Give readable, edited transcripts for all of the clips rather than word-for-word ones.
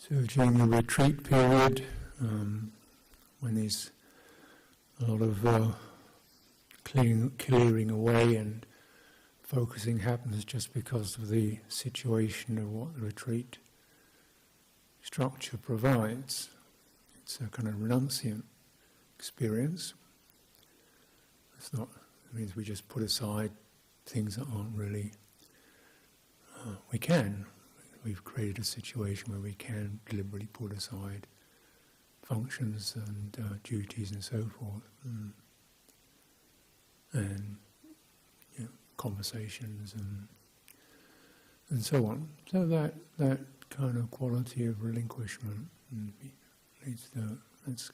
So during the retreat period, when there's a lot of clearing away and focusing happens just because of the situation of what the retreat structure provides. It's a kind of renunciant experience. It means we just put aside things that aren't really, we've created a situation where we can deliberately put aside functions and duties and so forth, and conversations and so on. So that kind of quality of relinquishment leads to, that's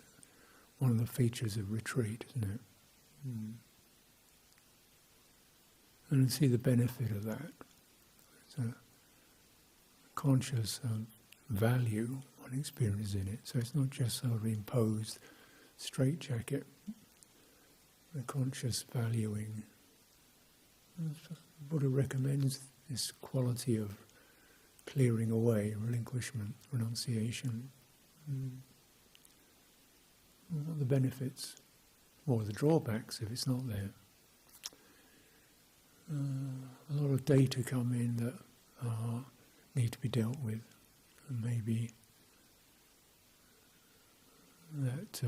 one of the features of retreat, isn't it? And see the benefit of that. It's a conscious value one experiences in it. So it's not just sort of imposed straitjacket, the conscious valuing. Buddha recommends this quality of clearing away, relinquishment, renunciation. What are the benefits or the drawbacks if it's not there? A lot of data come in that need to be dealt with, and maybe that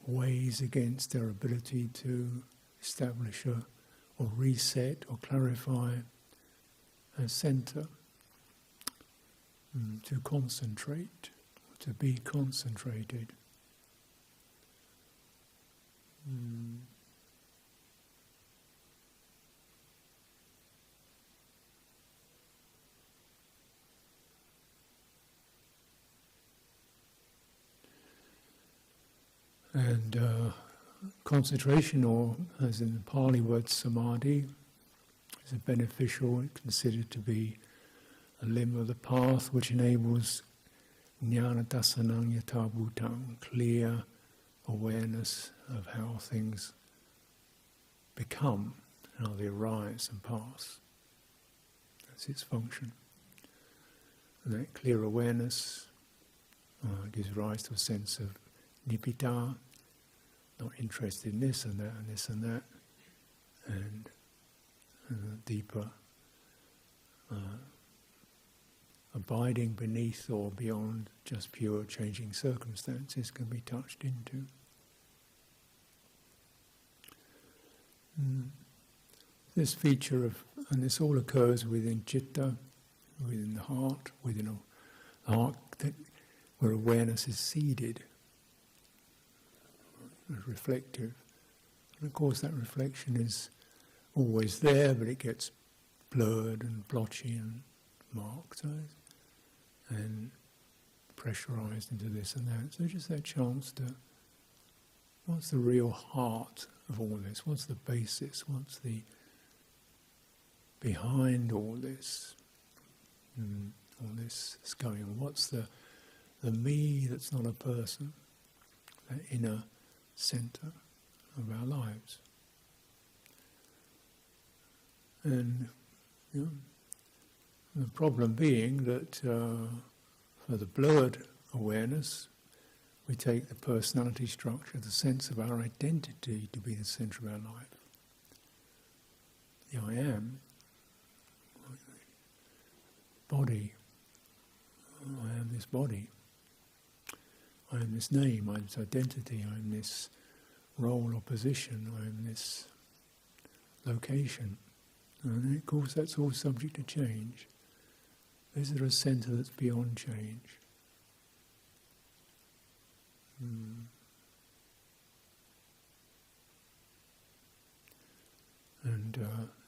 weighs against their ability to establish or reset or clarify a centre, to concentrate, to be concentrated. And concentration, or as in the Pali word samadhi, is a beneficial, considered to be a limb of the path which enables jnana dasanang yatha bhutang, clear awareness of how things become, how they arise and pass. That's its function. And that clear awareness gives rise to a sense of nibbida, not interested in this and that and this and that, and deeper abiding beneath or beyond just pure changing circumstances can be touched into. This feature of, and this all occurs within citta, within the heart, within a heart where awareness is seeded, reflective. And of course that reflection is always there, but it gets blurred and blotchy and marked and pressurized into this and that. So just that chance to, what's the real heart of all this? What's the basis? What's the behind all this? All this is going on. What's the me that's not a person? That inner centre of our lives. And the problem being that for the blurred awareness, we take the personality structure, the sense of our identity to be the centre of our life. The I am, body, I am this body, I am this name, I am this identity, I am this role or position, I am this location. And of course that's all subject to change. Is there a centre that's beyond change? And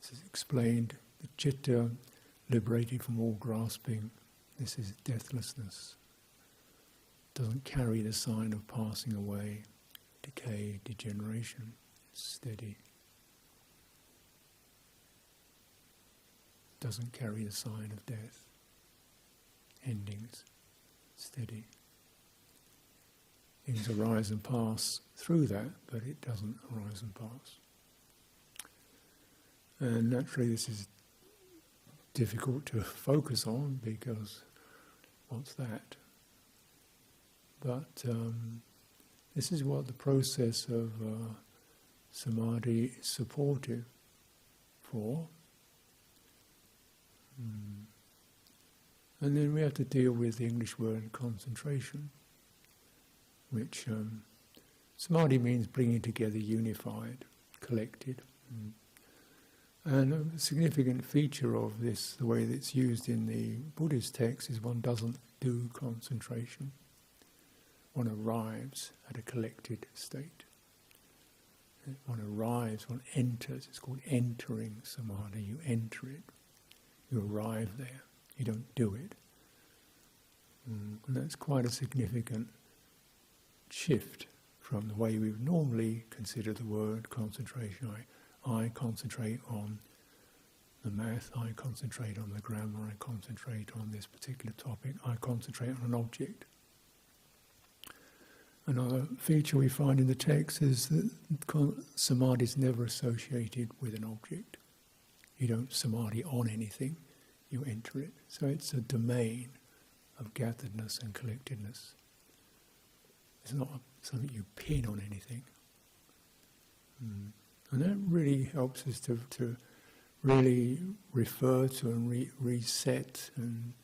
this is explained, the citta, liberated from all grasping, this is deathlessness. Doesn't carry the sign of passing away, decay, degeneration. It's steady. Doesn't carry the sign of death, endings, steady. Things arise and pass through that, but it doesn't arise and pass. And naturally this is difficult to focus on because what's that? But this is what the process of samadhi is supportive for. And then we have to deal with the English word concentration, which samadhi means bringing together, unified, collected. And a significant feature of this, the way that it's used in the Buddhist text, is one doesn't do concentration. One arrives at a collected state. One arrives, one enters. It's called entering samadhi. You enter it. You arrive there. You don't do it. And that's quite a significant shift from the way we would normally consider the word concentration. I concentrate on the math, I concentrate on the grammar, I concentrate on this particular topic, I concentrate on an object. Another feature we find in the text is that samadhi is never associated with an object. You don't samadhi on anything, you enter it. So it's a domain of gatheredness and collectedness. It's not something you pin on anything. And that really helps us to really refer to and reset and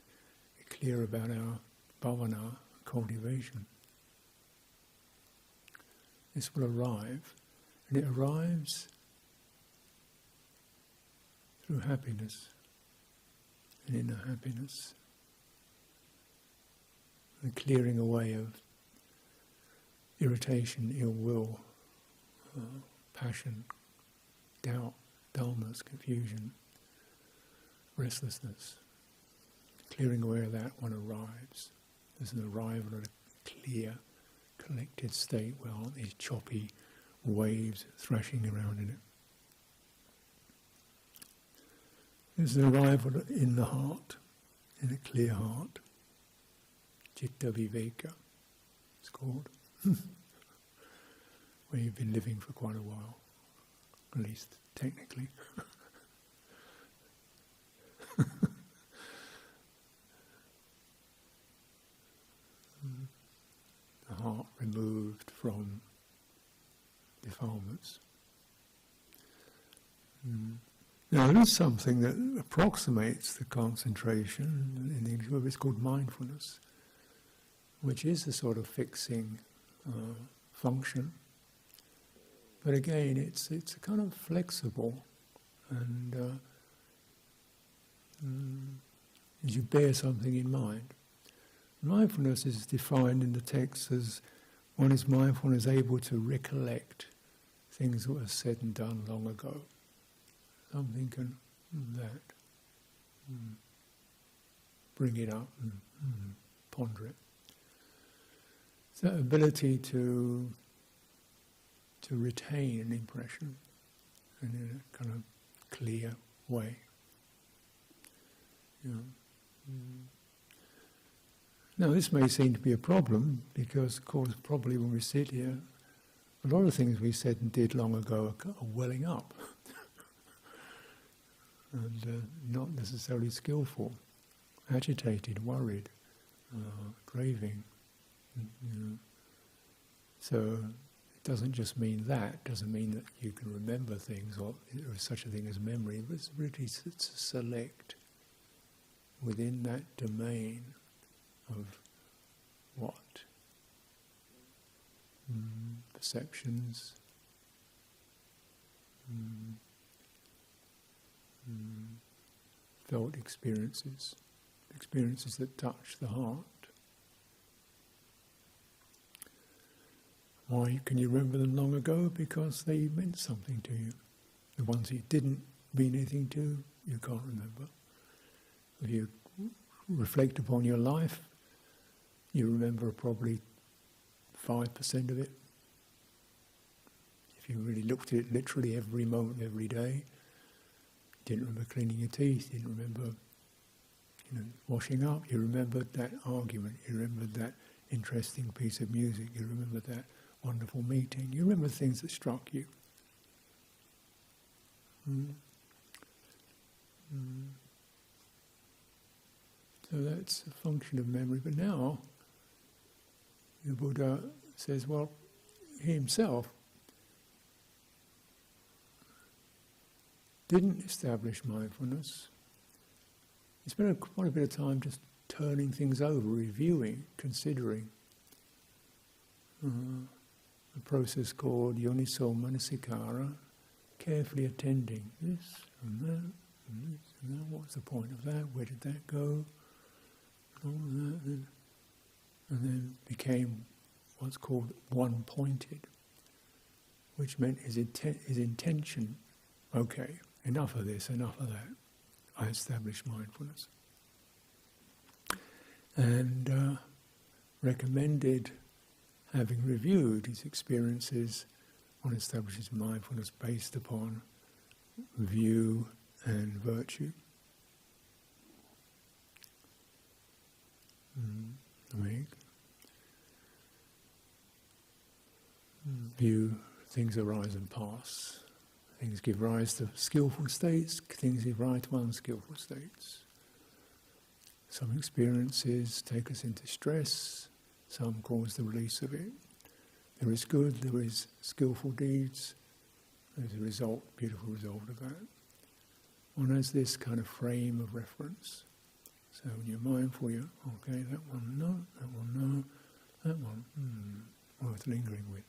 be clear about our bhavana cultivation. This will arrive, and it arrives through happiness and inner happiness, the clearing away of irritation, ill will, passion, doubt, dullness, confusion, restlessness. Clearing away of that, one arrives. There's an arrival at a clear, collected state where aren't these choppy waves thrashing around in it. There's an arrival in the heart, in a clear heart. Cittaviveka, it's called. Where you've been living for quite a while, at least technically. The heart removed from defilements. Now there is something that approximates the concentration in the English word. It's called mindfulness, which is a sort of fixing function. But again, it's a kind of flexible, and as you bear something in mind. Mindfulness is defined in the text as one is mindful and is able to recollect things that were said and done long ago. Something can bring it up and ponder it. It's that ability to retain an impression in a kind of clear way. Now this may seem to be a problem because, of course, probably when we sit here, a lot of things we said and did long ago are welling up and not necessarily skillful, agitated, worried, craving. So it doesn't just mean that, doesn't mean that you can remember things or there is such a thing as memory, but it's really to select within that domain of what? Perceptions, felt experiences, experiences that touch the heart. Why can you remember them long ago? Because they meant something to you. The ones that didn't mean anything to, you can't remember. If you reflect upon your life, you remember probably 5% of it. If you really looked at it literally every moment, every day, you didn't remember cleaning your teeth, you didn't remember washing up, you remembered that argument, you remembered that interesting piece of music, you remembered that wonderful meeting, you remember things that struck you. So that's a function of memory. But now, the Buddha says, well, he himself didn't establish mindfulness. He spent quite a bit of time just turning things over, reviewing, considering. A process called yoniso manasikara, carefully attending this and that, and this and that. What's the point of that? Where did that go? All that, and then became what's called one-pointed, which meant his intention, okay, enough of this, enough of that. I established mindfulness. And recommended, having reviewed his experiences, one establishes mindfulness based upon view and virtue. View, things arise and pass. Things give rise to skillful states, things give rise to unskillful states. Some experiences take us into stress, some cause the release of it. There is good, there is skillful deeds, there's a result, beautiful result of that. One has this kind of frame of reference. So when you're mindful, you're, okay, that one no, that one no, that one worth lingering with.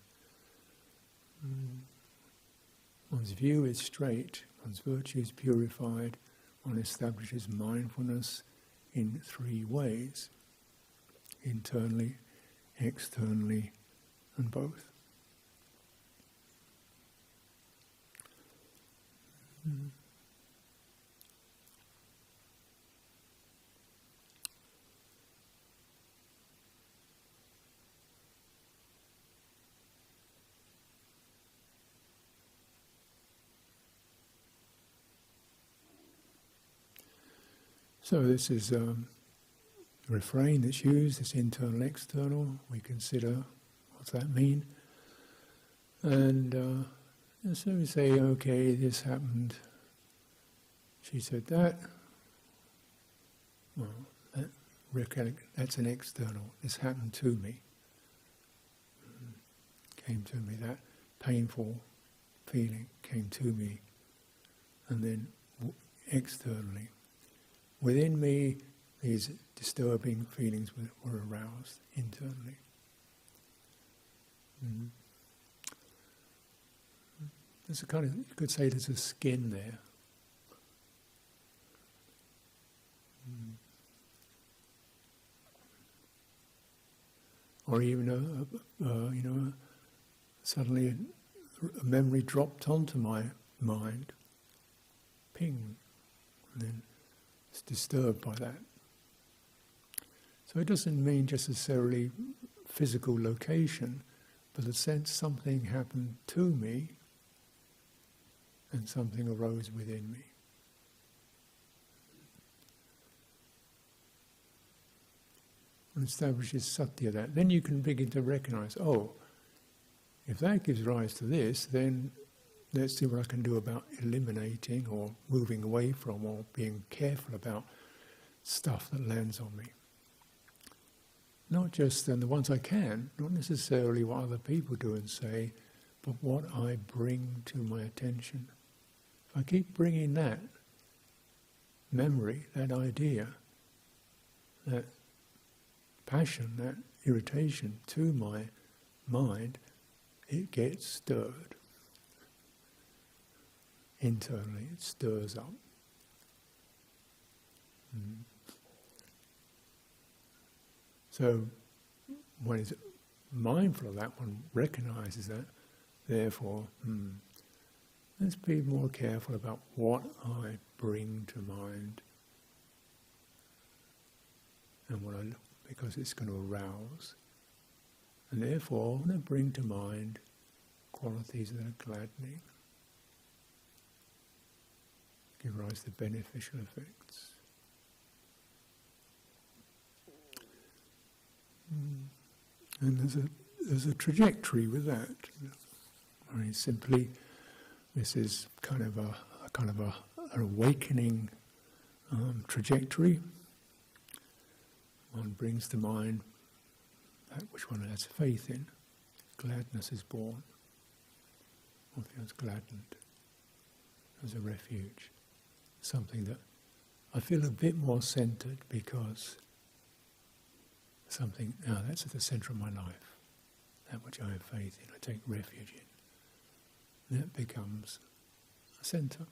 One's view is straight, one's virtue is purified, one establishes mindfulness in three ways: internally, externally, and both. So this is a refrain that's used, this internal, external. We consider, what's that mean? And so we say, okay, this happened, she said that. Well, that's an external. This happened to me. Came to me, that painful feeling came to me. And then externally, within me, these disturbing feelings were aroused internally. There's a kind of, you could say there's a skin there. Or even suddenly a memory dropped onto my mind, ping, and then it's disturbed by that. So it doesn't mean just necessarily physical location, but the sense something happened to me and something arose within me. And establishes satya that. Then you can begin to recognize, oh, if that gives rise to this, then let's see what I can do about eliminating or moving away from or being careful about stuff that lands on me. Not just then the ones I can, not necessarily what other people do and say, but what I bring to my attention. If I keep bringing that memory, that idea, that passion, that irritation to my mind, it gets stirred. Internally, it stirs up. So, one is mindful of that, one recognizes that, therefore, let's be more careful about what I bring to mind and what I look, because it's going to arouse. And therefore, I want to bring to mind qualities that are gladdening, give rise to beneficial effects. And there's a trajectory with that. Very simply, this is kind of an awakening trajectory. one brings to mind that which one has faith in. Gladness is born. One feels gladdened as a refuge. Something that I feel a bit more centered because something, now that's at the center of my life. That which I have faith in, I take refuge in. That becomes a center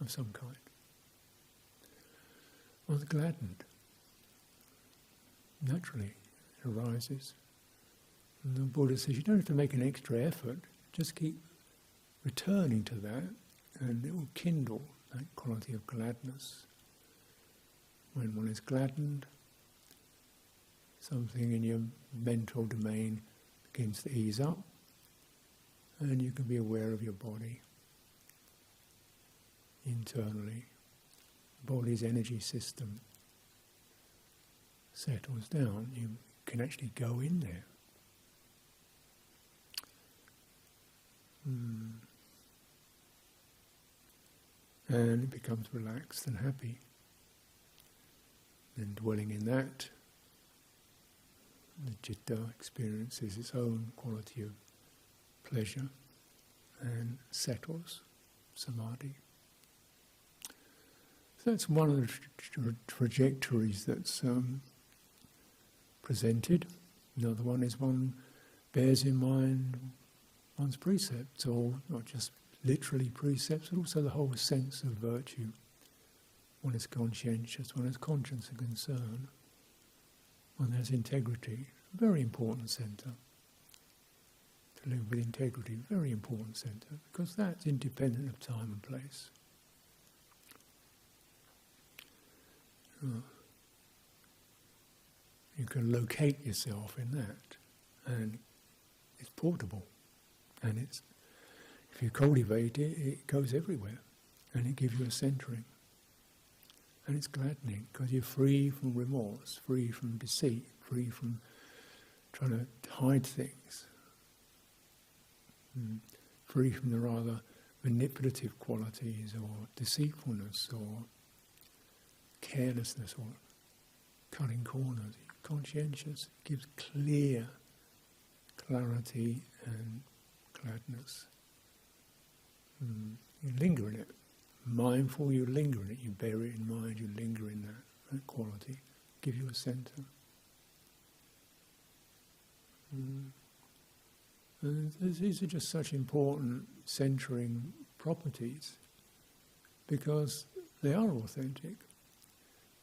of some kind. One's gladdened. Naturally, it arises. And the Buddha says you don't have to make an extra effort, just keep returning to that and it will kindle that quality of gladness. When one is gladdened, something in your mental domain begins to ease up and you can be aware of your body internally. Body's energy system settles down. You can actually go in there. And it becomes relaxed and happy. And dwelling in that, the citta experiences its own quality of pleasure and settles, samadhi. So that's one of the trajectories that's presented. Another one is one bears in mind one's precepts, or not just literally precepts, but also the whole sense of virtue. One is conscientious, one has conscience and concern, one has integrity, a very important centre. To live with integrity, very important centre, because that's independent of time and place. You can locate yourself in that, and it's portable, and it's, if you cultivate it, it goes everywhere, and it gives you a centering. And it's gladdening, because you're free from remorse, free from deceit, free from trying to hide things, free from the rather manipulative qualities, or deceitfulness, or carelessness, or cutting corners. Conscientious gives clear clarity and gladness. You linger in it. Mindful, you linger in it. You bear it in mind, you linger in that quality. Give you a centre. And these are just such important centering properties because they are authentic.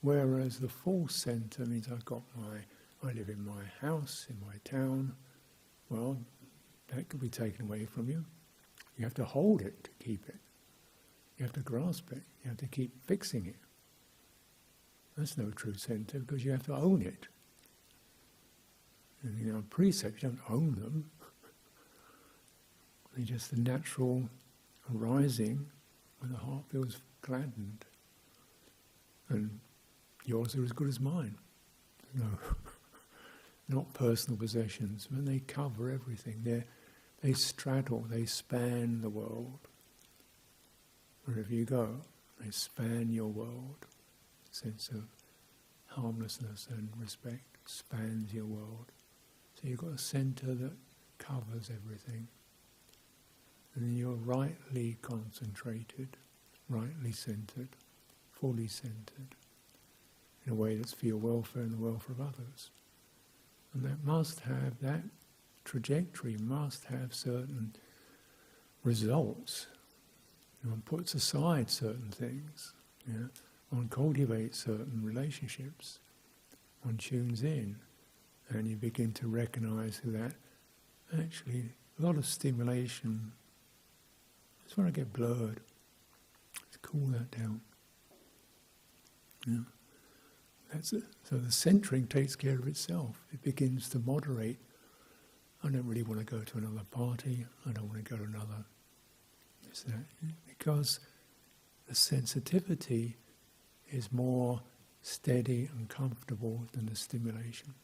Whereas the false centre means I live in my house, in my town. Well, that could be taken away from you. You have to hold it to keep it. You have to grasp it. You have to keep fixing it. That's no true centre because you have to own it. And precepts, you don't own them. They're just the natural arising when the heart feels gladdened. And yours are as good as mine. No, not personal possessions, but they cover everything. They straddle, they span the world. Wherever you go, they span your world. Sense of harmlessness and respect spans your world. So you've got a centre that covers everything. And then you're rightly concentrated, rightly centred, fully centred, in a way that's for your welfare and the welfare of others. And that trajectory must have certain results. One puts aside certain things, one cultivates certain relationships, one tunes in, and you begin to recognise that actually a lot of stimulation is when I get blurred. Let's cool that down. That's it. So the centering takes care of itself. It begins to moderate. I don't really want to go to another party. I don't want to go to another this, that. Because the sensitivity is more steady and comfortable than the stimulation.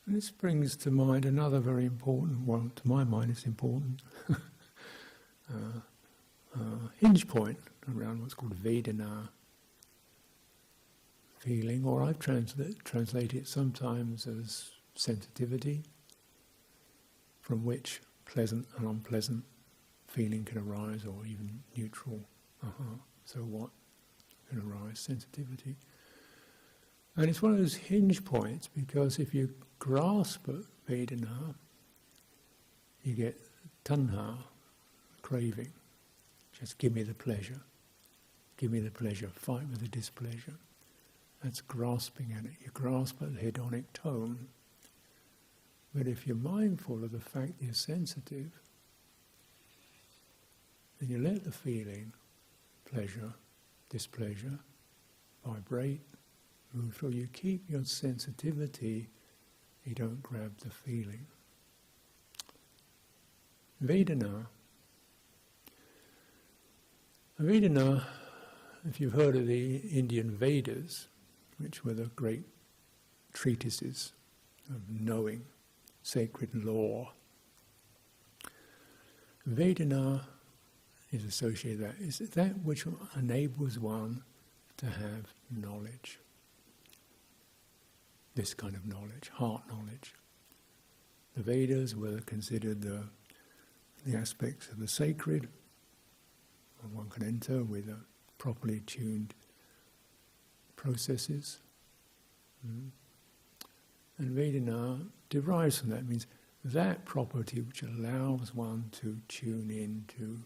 And this brings to mind another very important one. To my mind, it's important. hinge point around what's called Vedana, feeling, or I've translated it sometimes as sensitivity, from which pleasant and unpleasant feeling can arise, or even neutral, so what can arise, sensitivity. And it's one of those hinge points, because if you grasp at Vedana, you get tanha, craving. Just give me the pleasure. Give me the pleasure. Fight with the displeasure. That's grasping at it. You grasp at the hedonic tone. But if you're mindful of the fact that you're sensitive, then you let the feeling, pleasure, displeasure, vibrate, move through. You keep your sensitivity, you don't grab the feeling. Vedana. Vedana, if you've heard of the Indian Vedas, which were the great treatises of knowing, sacred law, Vedana is associated with that. It's that which enables one to have knowledge. This kind of knowledge, heart knowledge. The Vedas were considered the aspects of the sacred, and one can enter with properly tuned processes. And Vedana derives from that. It means that property which allows one to tune into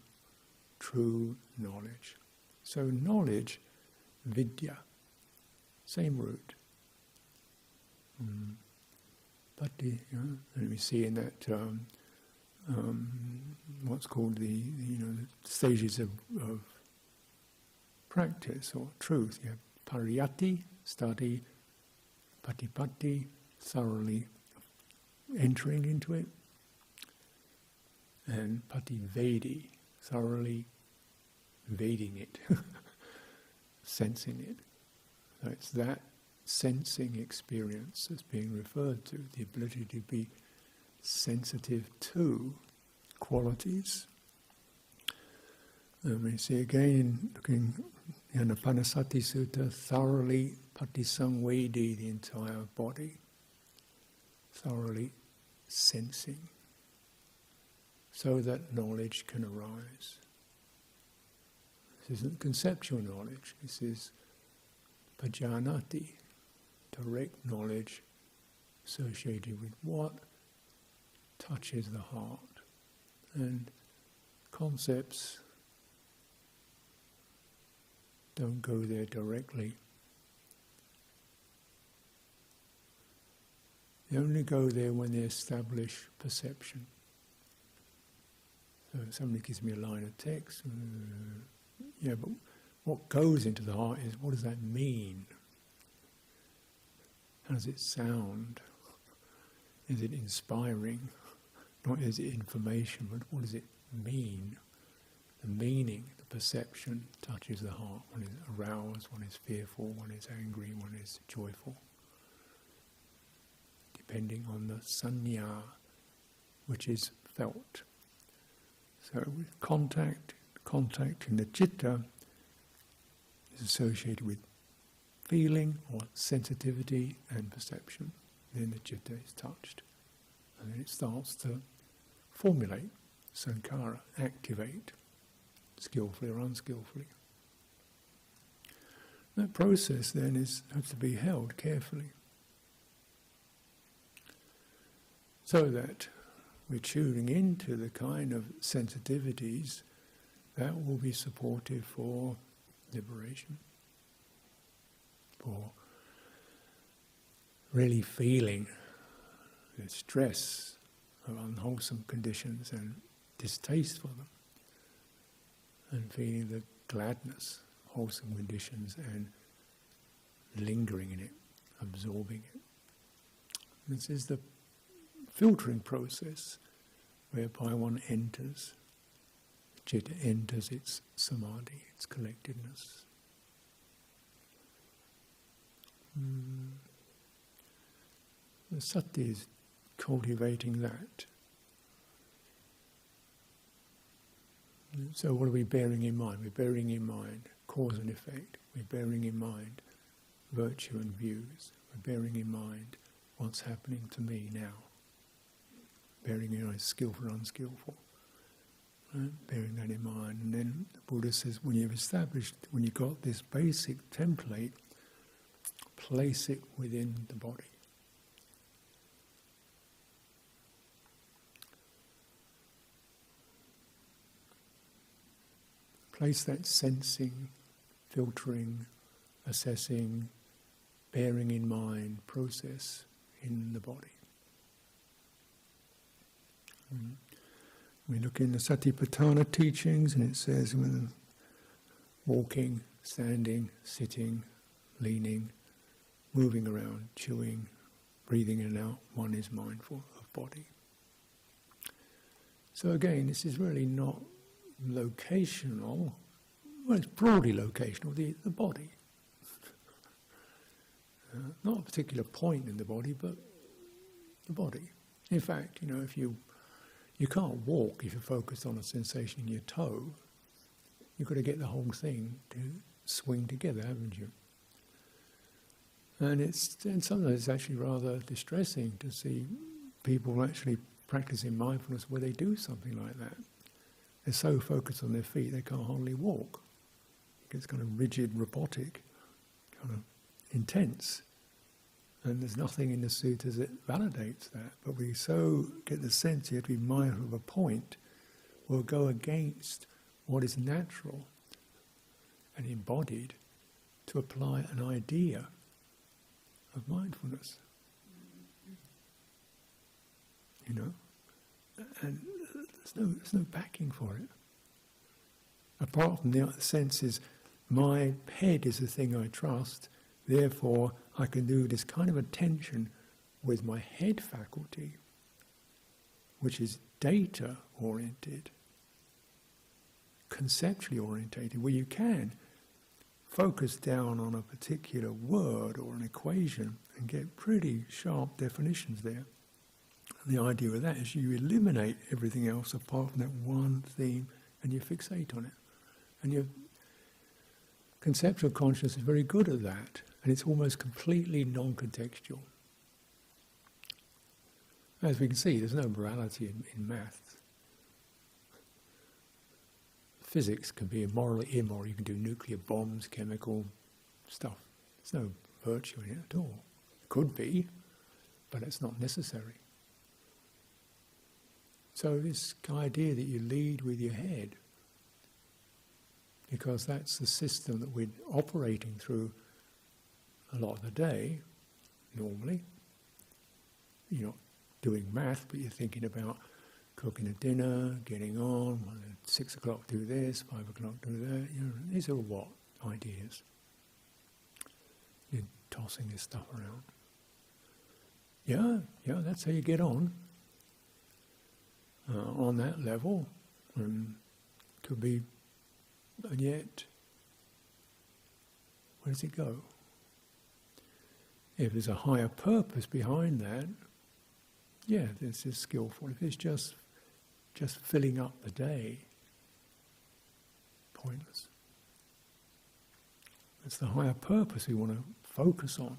true knowledge. So knowledge, vidya, same root. But and we see in that what's called the stages of practice or truth. You have pariyatti, study, patipatti, thoroughly entering into it, and pativedi, thoroughly veding it, sensing it. So it's that sensing experience that's being referred to, the ability to be sensitive to qualities. And we see again, looking in the Anapanasati Sutta, thoroughly patisangvedi, the entire body, thoroughly sensing, so that knowledge can arise. This isn't conceptual knowledge, this is pajanati, direct knowledge associated with what touches the heart. And concepts don't go there directly. They only go there when they establish perception. So if somebody gives me a line of text, but what goes into the heart is, what does that mean? How does it sound? Is it inspiring? Not is it information, but what does it mean? The meaning, the perception touches the heart. One is aroused, one is fearful, one is angry, one is joyful. Depending on the sanya, which is felt. So with contact in the citta is associated with feeling or sensitivity and perception. Then the citta is touched. And then it starts to formulate, sankhara, activate, skillfully or unskillfully. That process then has to be held carefully, so that we're tuning into the kind of sensitivities that will be supportive for liberation, for really feeling the stress of unwholesome conditions and distaste for them, and feeling the gladness, wholesome conditions, and lingering in it, absorbing it. This is the filtering process whereby one enters, citta enters its samadhi, its collectedness. The sati is cultivating that. So what are we bearing in mind? We're bearing in mind cause and effect. We're bearing in mind virtue and views. We're bearing in mind what's happening to me now. Bearing in mind skillful, unskillful. Right? Bearing that in mind. And then the Buddha says, when you've got this basic template, place it within the body. Place that sensing, filtering, assessing, bearing in mind process in the body. We look in the Satipatthana teachings and it says when walking, standing, sitting, leaning, moving around, chewing, breathing in and out, one is mindful of body. So again, this is really not locational, well, it's broadly locational, the body. Not a particular point in the body, but the body. In fact, if you can't walk if you're focused on a sensation in your toe. You've got to get the whole thing to swing together, haven't you? And sometimes it's actually rather distressing to see people actually practicing mindfulness where they do something like that. They're so focused on their feet they can't hardly walk. It gets kind of rigid, robotic, kind of intense. And there's nothing in the suttas that validates that. But we so get the sense you have to be mindful of a point will go against what is natural and embodied to apply an idea of mindfulness. And there's no backing for it. Apart from the sense is, my head is the thing I trust, therefore I can do this kind of attention with my head faculty, which is data-oriented, conceptually orientated, where you can focus down on a particular word or an equation and get pretty sharp definitions there. The idea of that is you eliminate everything else apart from that one theme and you fixate on it. And your conceptual consciousness is very good at that, and it's almost completely non-contextual. As we can see, there's no morality in maths. Physics can be moral or immoral. You can do nuclear bombs, chemical stuff. There's no virtue in it at all. It could be, but it's not necessary. So this idea that you lead with your head, because that's the system that we're operating through a lot of the day, normally. You're not doing math, but you're thinking about cooking a dinner, getting on, 6 o'clock do this, 5 o'clock do that. These are what? Ideas. You're tossing this stuff around. Yeah, that's how you get on. On that level, could be, and yet, where does it go? If there's a higher purpose behind that, yeah, this is skillful. If it's just filling up the day, pointless. It's the higher purpose we want to focus on.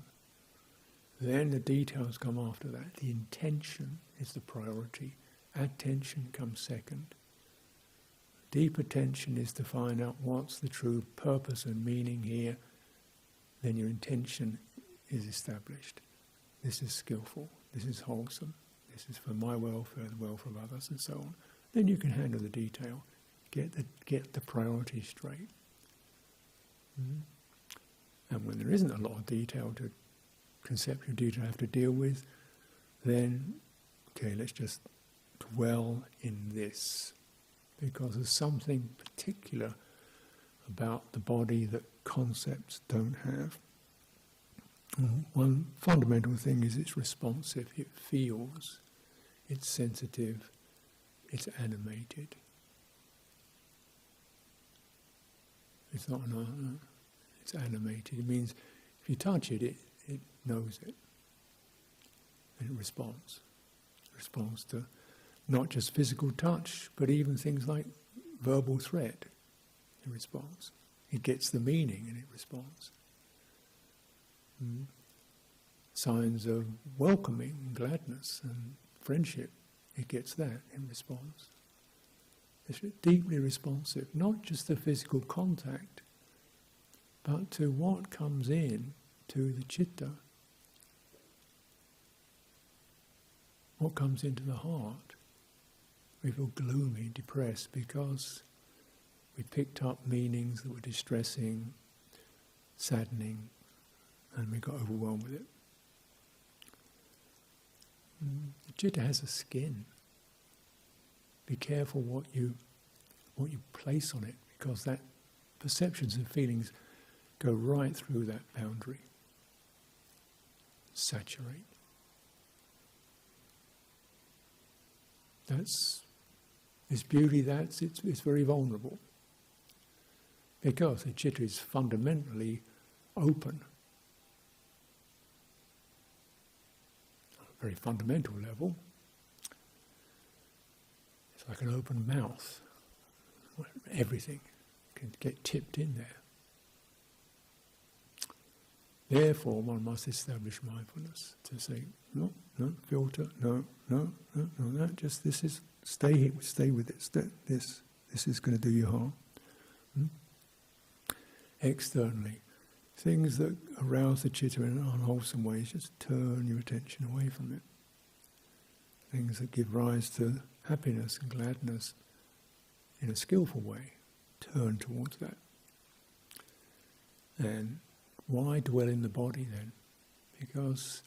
Then the details come after that. The intention is the priority. Attention comes second. Deep attention is to find out what's the true purpose and meaning here. Then your intention is established. This is skillful. This is wholesome. This is for my welfare, the welfare of others, and so on. Then you can handle the detail. Get the priority straight. And when there isn't a lot of detail to conceptual detail to have to deal with, then okay, let's just dwell in this, because there's something particular about the body that concepts don't have. One fundamental thing is it's responsive, it feels, it's sensitive, it's animated. It's not it's animated. It means if you touch it, it knows it. And it responds. It responds to not just physical touch, but even things like verbal threat, it responds. It gets the meaning and it responds. Signs of welcoming, gladness and friendship, it gets that in response. It's deeply responsive, not just to physical contact, but to what comes in to the citta, what comes into the heart. We feel gloomy, depressed, because we picked up meanings that were distressing, saddening, and we got overwhelmed with it. The citta has a skin. Be careful what you place on it, because that perceptions and feelings go right through that boundary, saturate. That's this beauty. It's very vulnerable, because the citta is fundamentally open. On a very fundamental level, it's like an open mouth. Everything can get tipped in there. Therefore, one must establish mindfulness to say, no, filter, no, just this is, stay here, stay with it, this is going to do you harm. Externally, things that arouse the citta in unwholesome ways, just turn your attention away from it. Things that give rise to happiness and gladness in a skillful way, turn towards that. And why dwell in the body then? Because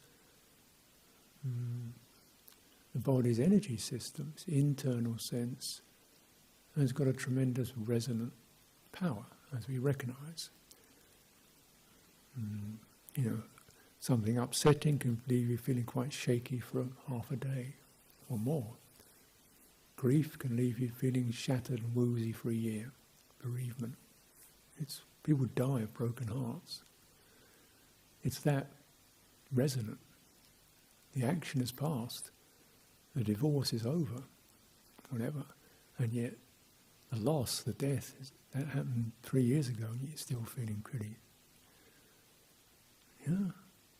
the body's energy system, its internal sense, has got a tremendous resonant power, as we recognise. Something upsetting can leave you feeling quite shaky for half a day or more. Grief can leave you feeling shattered and woozy for a year. Bereavement. People die of broken hearts. It's that resonant. The action has passed. The divorce is over. Whatever. And yet, the loss, the death, that happened 3 years ago and you're still feeling pretty. Yeah.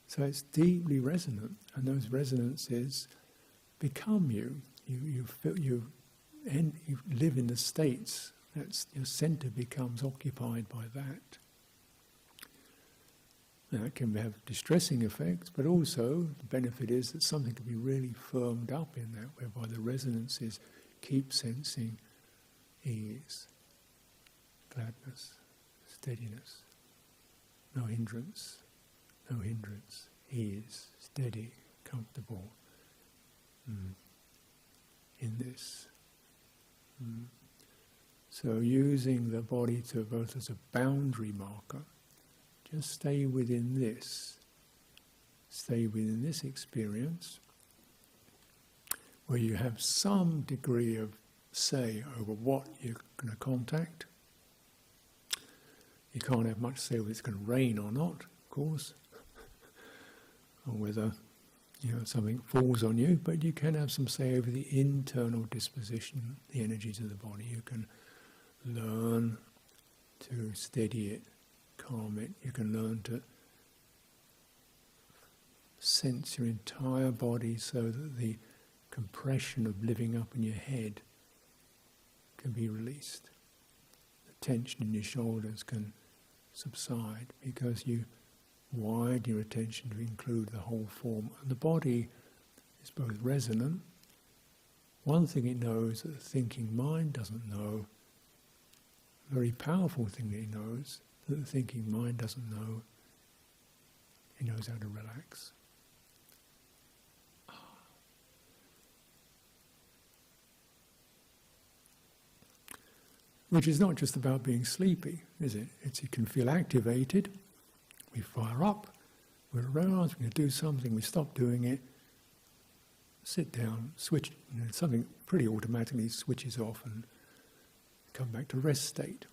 So it's deeply resonant. And those resonances become you. You live in the states. Your centre becomes occupied by that. Now, it can have distressing effects, but also the benefit is that something can be really firmed up in that, whereby the resonances keep sensing ease, gladness, steadiness, no hindrance, ease, steady, comfortable in this. So using the body to both as a boundary marker, just stay within this experience, where you have some degree of say over what you're going to contact. You can't have much say whether it's going to rain or not, of course, or whether something falls on you, but you can have some say over the internal disposition, the energies of the body. You can learn to steady it, calm it. You can learn to sense your entire body so that the compression of living up in your head can be released. The tension in your shoulders can subside because you widen your attention to include the whole form. And the body is both resonant. One thing it knows that the thinking mind doesn't know, a very powerful thing that it knows that the thinking mind doesn't know, it knows how to relax. Which is not just about being sleepy, is it? You can feel activated, we fire up, we're aroused, we're going to do something, we stop doing it, sit down, switch, something pretty automatically switches off and come back to rest state.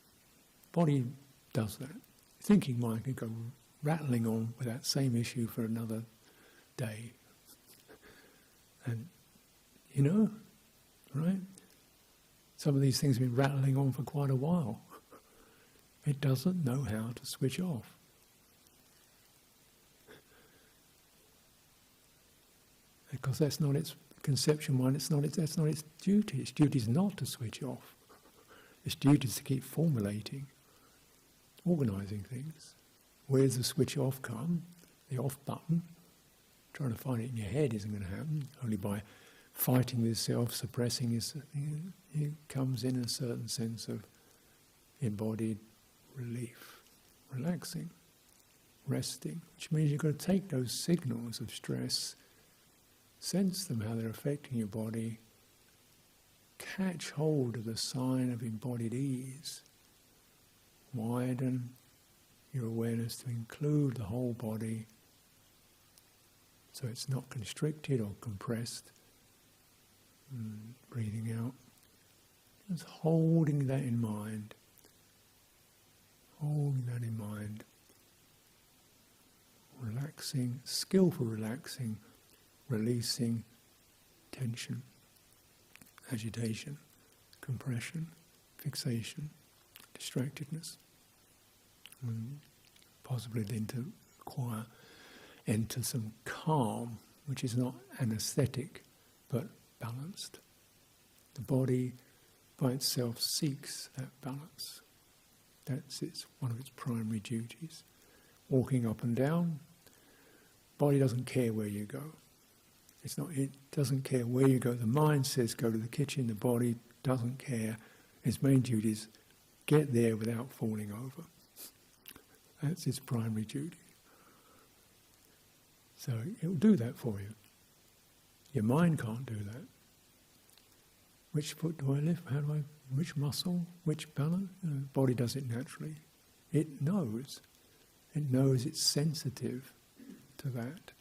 Body does that. Thinking mind can go rattling on with that same issue for another day. And, right? Some of these things have been rattling on for quite a while. It doesn't know how to switch off. Because that's not its conception mind, that's not its duty. Its duty is not to switch off. Its duty is to keep formulating, organising things. Where does the switch off come? The off button. Trying to find it in your head isn't going to happen. Only by fighting with self, suppressing it comes in a certain sense of embodied relief, relaxing, resting, which means you've got to take those signals of stress, sense them, how they're affecting your body, catch hold of the sign of embodied ease, widen your awareness to include the whole body so it's not constricted or compressed. Breathing out, just holding that in mind, relaxing, skillful relaxing, releasing tension, agitation, compression, fixation, distractedness, and possibly then to enter some calm, which is not anesthetic but balanced. The body by itself seeks that balance. That's one of its primary duties. Walking up and down, body doesn't care where you go. It doesn't care where you go. The mind says go to the kitchen, the body doesn't care. Its main duty is get there without falling over. That's its primary duty. So it will do that for you. Your mind can't do that. Which foot do I lift? Which muscle? Which balance? The body does it naturally. It knows. It knows it's sensitive to that.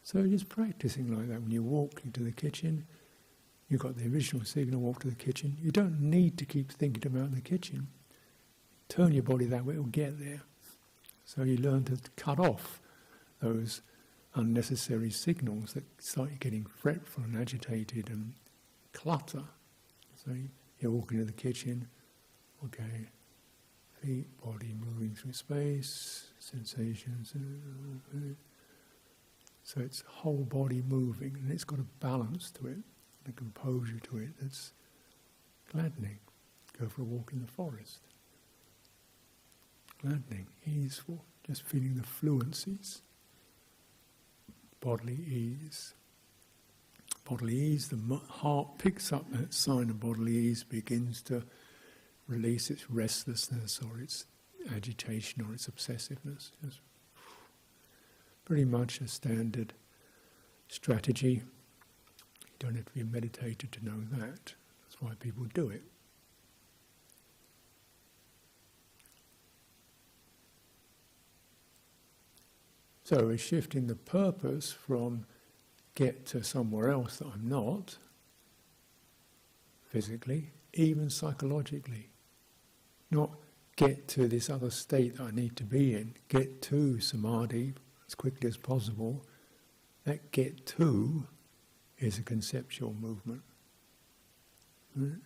So just practicing like that. When you walk into the kitchen, you've got the original signal, walk to the kitchen. You don't need to keep thinking about the kitchen. Turn your body that way, it will get there. So you learn to cut off those unnecessary signals that start getting fretful and agitated and clutter. So you're walking to the kitchen, okay, feet, body moving through space, sensations. So it's whole body moving, and it's got a balance to it, a composure to it that's gladdening. Go for a walk in the forest. Gladdening, easeful, just feeling the fluencies. Bodily ease. Bodily ease, the heart picks up that sign of bodily ease, begins to release its restlessness or its agitation or its obsessiveness. Just pretty much a standard strategy. You don't have to be a meditator to know that. That's why people do it. So we're shifting the purpose from get to somewhere else that I'm not, physically, even psychologically. Not get to this other state that I need to be in, get to samadhi as quickly as possible. That get to is a conceptual movement. Right?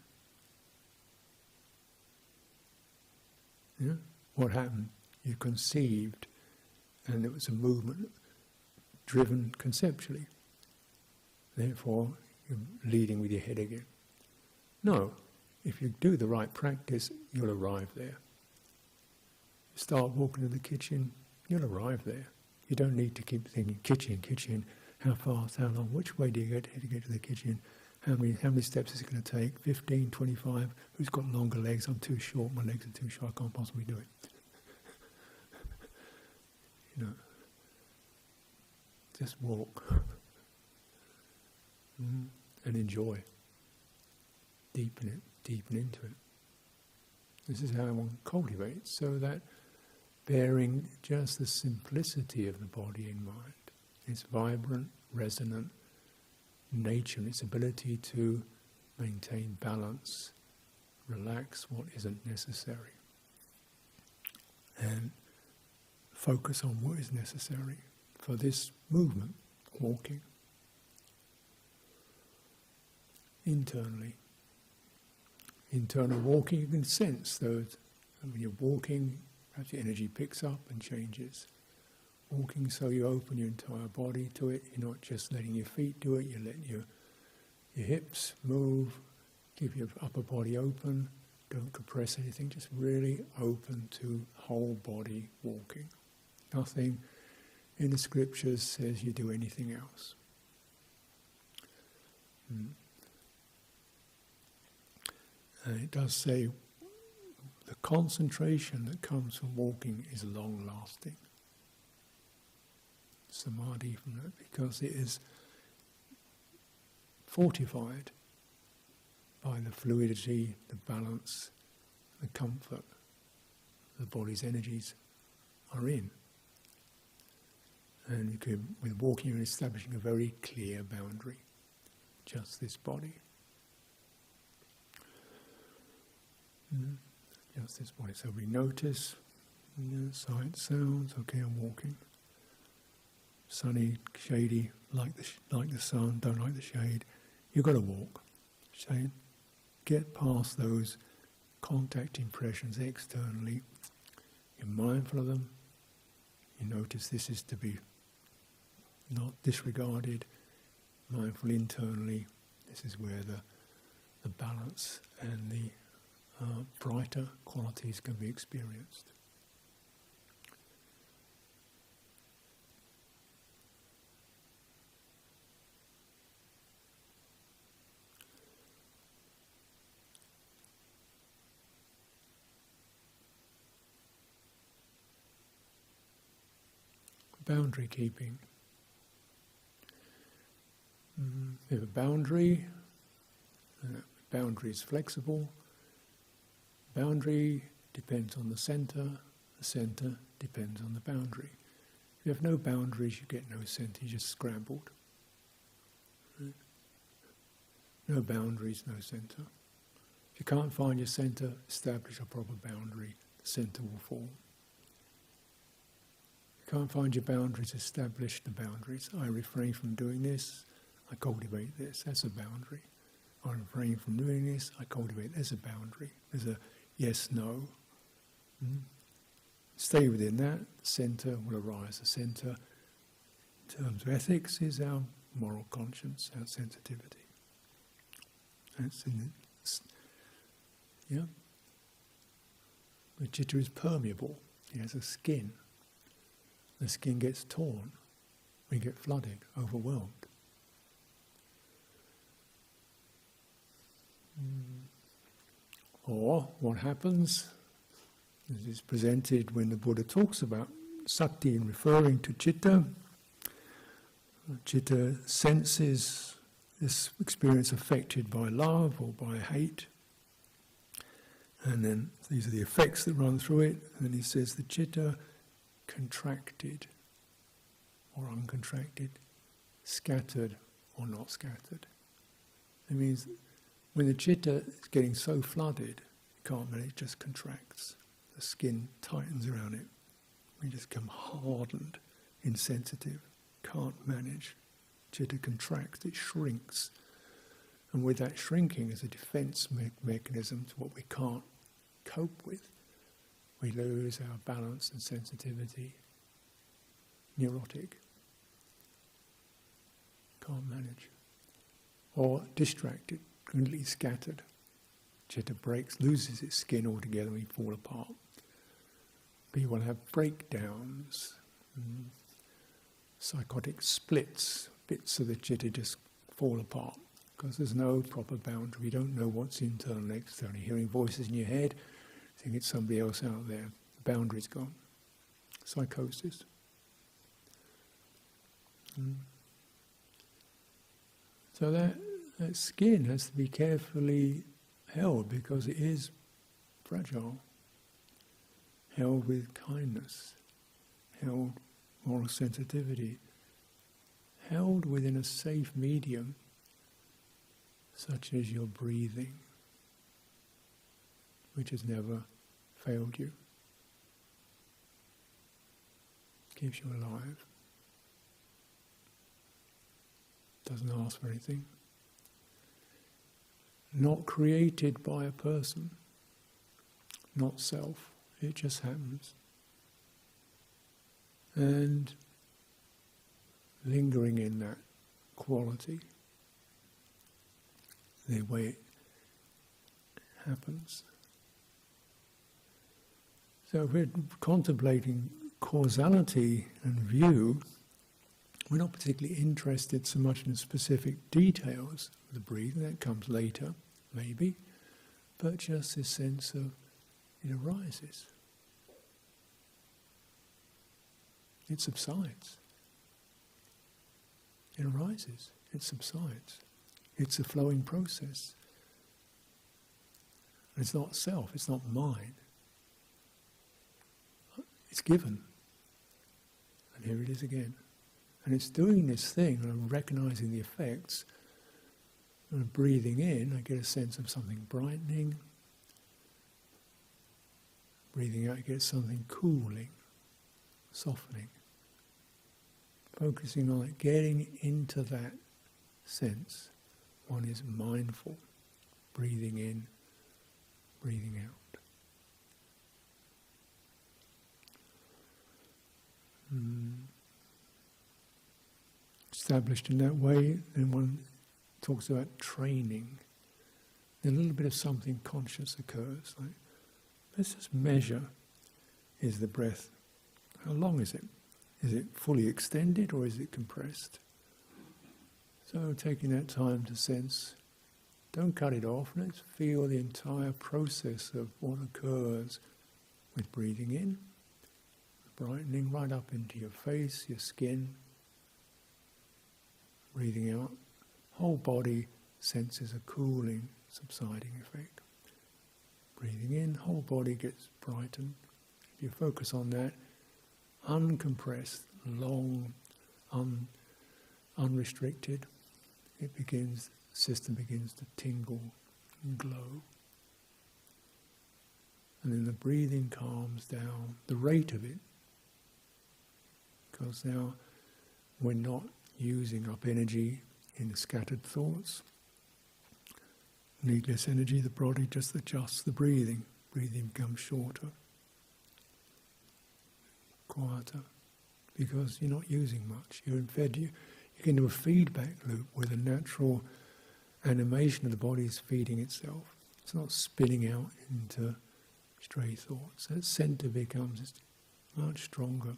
Yeah? What happened? You conceived, and it was a movement driven conceptually. Therefore, you're leading with your head again. No, if you do the right practice, you'll arrive there. You start walking to the kitchen, you'll arrive there. You don't need to keep thinking, kitchen, how fast, how long, which way do you get to get to the kitchen? How many steps is it going to take? 15, 25? Who's got longer legs? I'm too short, my legs are too short, I can't possibly do it. You know, just walk. And enjoy. Deepen into it. This is how one cultivates, so that bearing just the simplicity of the body in mind, its vibrant, resonant nature, its ability to maintain balance, relax what isn't necessary, and focus on what is necessary for this movement, walking. Internally, internal walking, you can sense those. And when you're walking, perhaps your energy picks up and changes. Walking so you open your entire body to it. You're not just letting your feet do it, you're letting your hips move, keep your upper body open, don't compress anything, just really open to whole body walking. Nothing in the scriptures says you do anything else. And it does say the concentration that comes from walking is long-lasting. Samadhi from that, because it is fortified by the fluidity, the balance, the comfort the body's energies are in. And you can, with walking, you're establishing a very clear boundary. Just this body. Just this body. So we notice sight, sounds. Okay, I'm walking. Sunny, shady, like the sun, don't like the shade. You've got to walk. Shade. Get past those contact impressions externally. You're mindful of them. You notice this is to be not disregarded. Mindful internally. This is where the balance and the brighter qualities can be experienced. Boundary keeping. We have a boundary. Boundary is flexible. Boundary depends on the centre depends on the boundary. If you have no boundaries, you get no centre, you're just scrambled. Right? No boundaries, no centre. If you can't find your centre, establish a proper boundary, the centre will form. If you can't find your boundaries, establish the boundaries. I refrain from doing this, I cultivate this, that's a boundary. I refrain from doing this, I cultivate, there's a boundary. There's a yes, no. Stay within that, the centre will arise. The centre, in terms of ethics, is our moral conscience, our sensitivity. That's in it. Yeah? The citta is permeable, it has a skin. The skin gets torn, we get flooded, overwhelmed. Or what happens, as is presented when the Buddha talks about sati in referring to citta. Citta senses this experience affected by love or by hate. And then these are the effects that run through it. And then he says the citta contracted or uncontracted, scattered or not scattered. It means when the citta is getting so flooded, you can't manage, it just contracts. The skin tightens around it. We just become hardened, insensitive, can't manage. Citta contracts, it shrinks. And with that shrinking as a defense mechanism to what we can't cope with, we lose our balance and sensitivity. Neurotic. Can't manage. Or distracted, completely scattered. Citta breaks, loses its skin altogether, we fall apart. People have breakdowns, psychotic splits, bits of the citta just fall apart because there's no proper boundary. You don't know what's internal and external. You're hearing voices in your head, think it's somebody else out there. The boundary's gone. Psychosis. So that skin has to be carefully held because it is fragile. Held with kindness, held moral sensitivity, held within a safe medium such as your breathing, which has never failed you. Keeps you alive. Doesn't ask for anything. not created by a person, not self. It just happens. And lingering in that quality, the way it happens. So if we're contemplating causality and view, we're not particularly interested so much in the specific details of the breathing. That comes later, maybe, but just this sense of it arises. It subsides. It arises. It subsides. It's a flowing process. It's not self. It's not mine. It's given. And here it is again. And it's doing this thing, and I'm recognizing the effects. And I'm breathing in, I get a sense of something brightening. Breathing out, I get something cooling, softening. Focusing on it, getting into that sense. One is mindful, breathing in, breathing out. Established in that way, then one talks about training. Then a little bit of something conscious occurs. Like, let's just measure, is the breath, how long is it? Is it fully extended or is it compressed? So taking that time to sense, don't cut it off, let's feel the entire process of what occurs with breathing in, brightening right up into your face, your skin, breathing out, whole body senses a cooling, subsiding effect. Breathing in, whole body gets brightened. If you focus on that, uncompressed, long, unrestricted, the system begins to tingle and glow. And then the breathing calms down, the rate of it, because now we're not using up energy in the scattered thoughts. Needless energy, the body just adjusts the breathing. Breathing becomes shorter, quieter, because you're not using much. You're fed. You get into a feedback loop where the natural animation of the body is feeding itself. It's not spinning out into stray thoughts. That center becomes much stronger.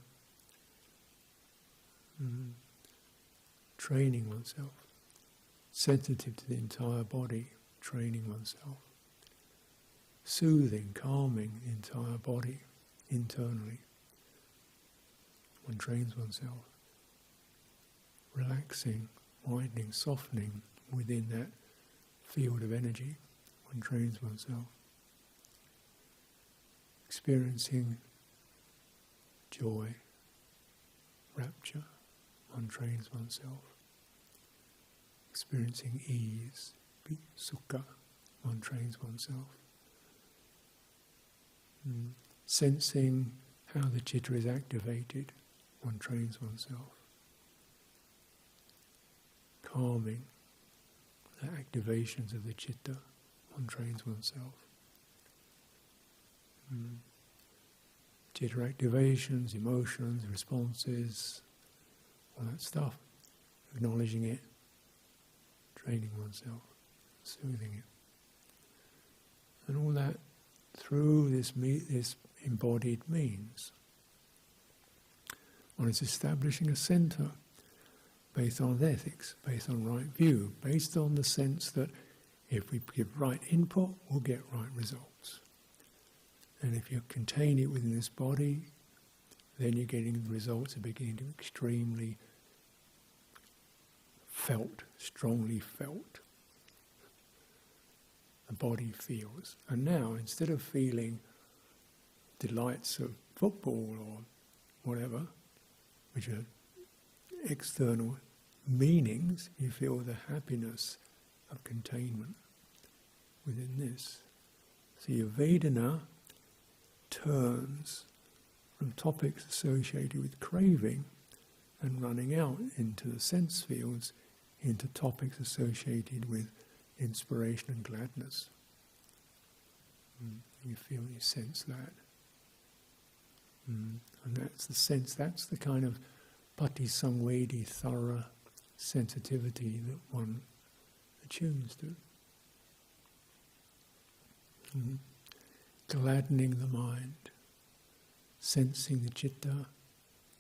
Training oneself, sensitive to the entire body, training oneself, soothing, calming the entire body internally. One trains oneself, relaxing, widening, softening within that field of energy. One trains oneself, experiencing joy, rapture. One trains oneself, experiencing ease, sukha. One trains oneself, sensing how the citta is activated. One trains oneself, calming the activations of the citta. One trains oneself. Citta activations, emotions, responses, all that stuff, acknowledging it, training oneself, soothing it. And all that through this embodied means. One is establishing a centre based on ethics, based on right view, based on the sense that if we give right input, we'll get right results. And if you contain it within this body, then you're getting the results are beginning to be extremely felt, strongly felt. The body feels. And now, instead of feeling delights of football or whatever, which are external meanings, you feel the happiness of containment within this. So your Vedana turns from topics associated with craving and running out into the sense fields, into topics associated with inspiration and gladness. You feel, you sense that. And that's the sense, that's the kind of patisangvedi, thorough sensitivity that one attunes to. Gladdening the mind, sensing the citta,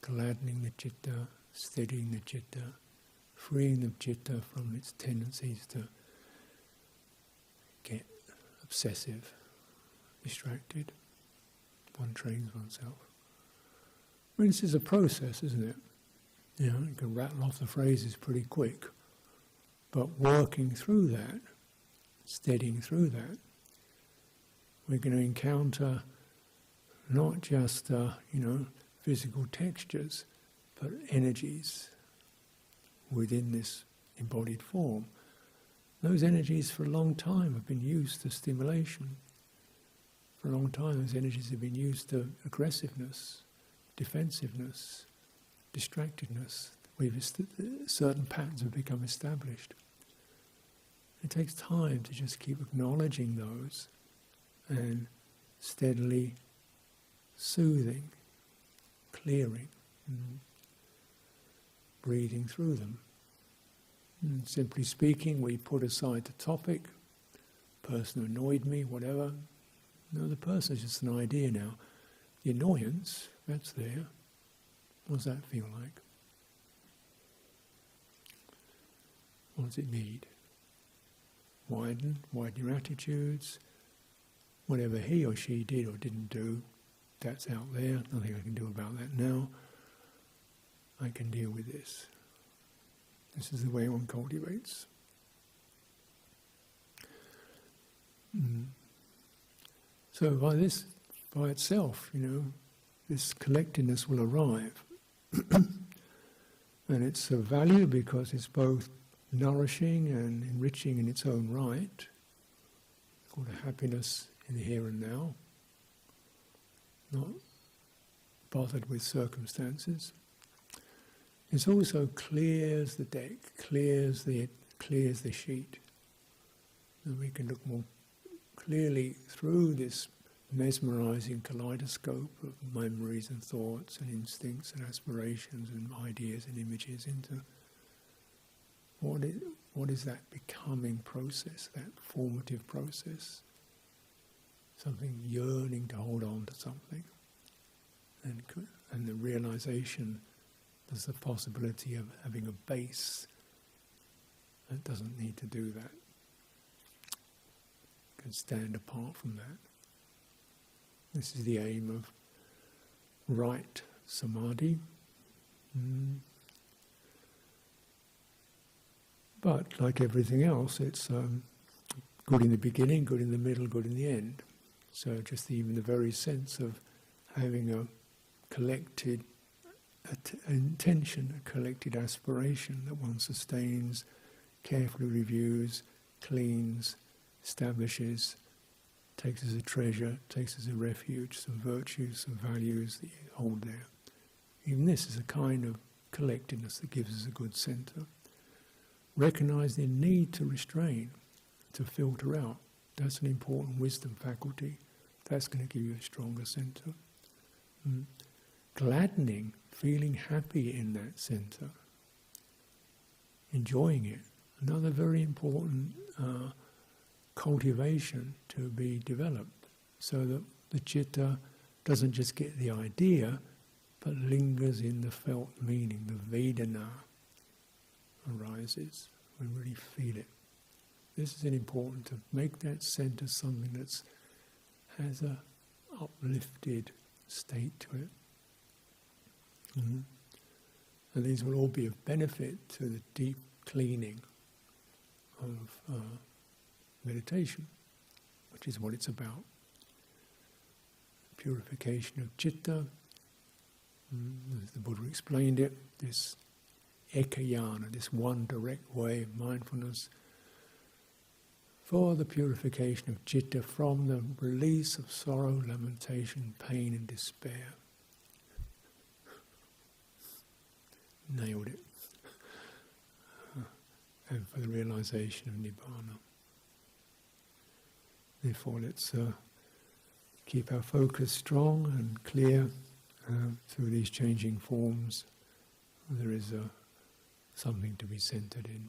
gladdening the citta, steadying the citta, freeing the citta from its tendencies to get obsessive, distracted. One trains oneself. I mean, this is a process, isn't it? You know, you can rattle off the phrases pretty quick, but working through that, steadying through that, we're going to encounter not just, physical textures, but energies within this embodied form. Those energies for a long time have been used to stimulation. For a long time those energies have been used to aggressiveness, defensiveness, distractedness. Certain patterns have become established. It takes time to just keep acknowledging those and steadily soothing, clearing, breathing through them. And simply speaking, we put aside the topic, person who annoyed me, whatever. No, the person is just an idea now. The annoyance, that's there. What does that feel like? What does it need? Widen your attitudes. Whatever he or she did or didn't do, that's out there. Nothing I can do about that now. I can deal with this. This is the way one cultivates. So by itself, this collectedness will arrive. And it's of value because it's both nourishing and enriching in its own right. It's called a happiness in the here and now, not bothered with circumstances. It also clears the deck, clears the sheet, and we can look more clearly through this mesmerizing kaleidoscope of memories and thoughts and instincts and aspirations and ideas and images into what is that becoming process, that formative process. Something yearning to hold on to something, and the realization there's the possibility of having a base that doesn't need to do that, can stand apart from that. This is the aim of right samadhi. But like everything else, it's good in the beginning, good in the middle, good in the end. So just even the very sense of having a collected intention, a collected aspiration that one sustains, carefully reviews, cleans, establishes, takes as a treasure, takes as a refuge, some virtues, some values that you hold there. Even this is a kind of collectedness that gives us a good centre. Recognise the need to restrain, to filter out. That's an important wisdom faculty. That's going to give you a stronger centre. Gladdening, feeling happy in that centre. Enjoying it. Another very important cultivation to be developed, so that the citta doesn't just get the idea, but lingers in the felt meaning. The Vedana arises. We really feel it. This is important, to make that centre something that has a uplifted state to it. And these will all be of benefit to the deep cleaning of meditation, which is what it's about. Purification of citta, as the Buddha explained it, this ekayana, this one direct way of mindfulness for the purification of citta from the release of sorrow, lamentation, pain and despair. Nailed it. And for the realization of Nibbana. Therefore, let's keep our focus strong and clear through these changing forms. There is something to be centered in.